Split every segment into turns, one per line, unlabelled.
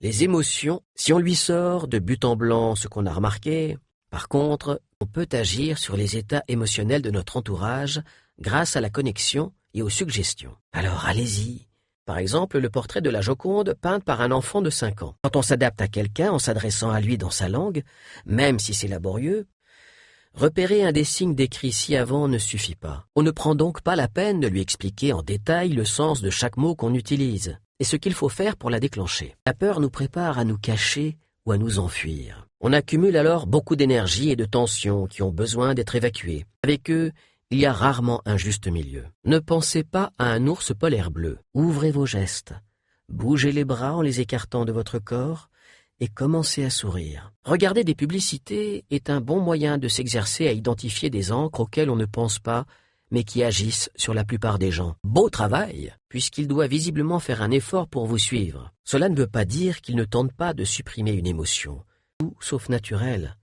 Les émotions, si on lui sort de but en blanc ce qu'on a remarqué, par contre, on peut agir sur les états émotionnels de notre entourage grâce à la connexion et aux suggestions. Alors allez-y. Par exemple, le portrait de la Joconde peint par un enfant de 5 ans. Quand on s'adapte à quelqu'un en s'adressant à lui dans sa langue, même si c'est laborieux, repérer un des signes décrits ci-avant ne suffit pas. On ne prend donc pas la peine de lui expliquer en détail le sens de chaque mot qu'on utilise et ce qu'il faut faire pour la déclencher. La peur nous prépare à nous cacher ou à nous enfuir. On accumule alors beaucoup d'énergie et de tensions qui ont besoin d'être évacuées. Avec eux, il y a rarement un juste milieu. Ne pensez pas à un ours polaire bleu. Ouvrez vos gestes. Bougez les bras en les écartant de votre corps et commencez à sourire. Regarder des publicités est un bon moyen de s'exercer à identifier des encres auxquelles on ne pense pas, mais qui agissent sur la plupart des gens. Beau travail, puisqu'il doit visiblement faire un effort pour vous suivre. Cela ne veut pas dire qu'il ne tente pas de supprimer une émotion. Tout sauf naturel.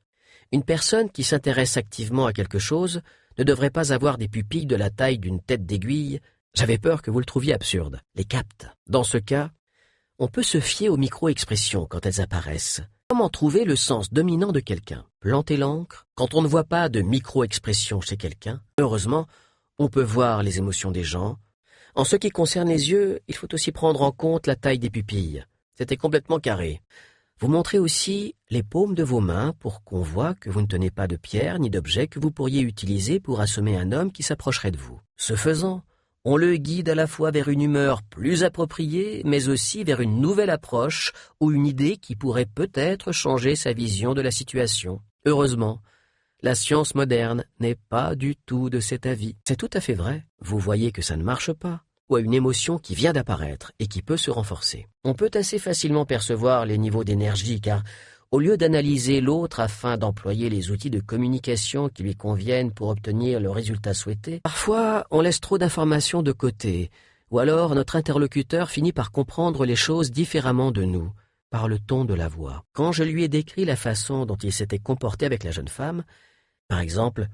Une personne qui s'intéresse activement à quelque chose ne devrait pas avoir des pupilles de la taille d'une tête d'aiguille. J'avais peur que vous le trouviez absurde. Les capte. Dans ce cas, on peut se fier aux micro-expressions quand elles apparaissent. Comment trouver le sens dominant de quelqu'un? Planter l'encre quand on ne voit pas de micro-expression chez quelqu'un. Heureusement, on peut voir les émotions des gens. En ce qui concerne les yeux, il faut aussi prendre en compte la taille des pupilles. C'était complètement carré. Vous montrez aussi les paumes de vos mains pour qu'on voit que vous ne tenez pas de pierre ni d'objet que vous pourriez utiliser pour assommer un homme qui s'approcherait de vous. Ce faisant, on le guide à la fois vers une humeur plus appropriée, mais aussi vers une nouvelle approche ou une idée qui pourrait peut-être changer sa vision de la situation. Heureusement, la science moderne n'est pas du tout de cet avis. C'est tout à fait vrai. Vous voyez que ça ne marche pas, ou à une émotion qui vient d'apparaître et qui peut se renforcer. On peut assez facilement percevoir les niveaux d'énergie car, au lieu d'analyser l'autre afin d'employer les outils de communication qui lui conviennent pour obtenir le résultat souhaité, parfois on laisse trop d'informations de côté, ou alors notre interlocuteur finit par comprendre les choses différemment de nous, par le ton de la voix. Quand je lui ai décrit la façon dont il s'était comporté avec la jeune femme, par exemple,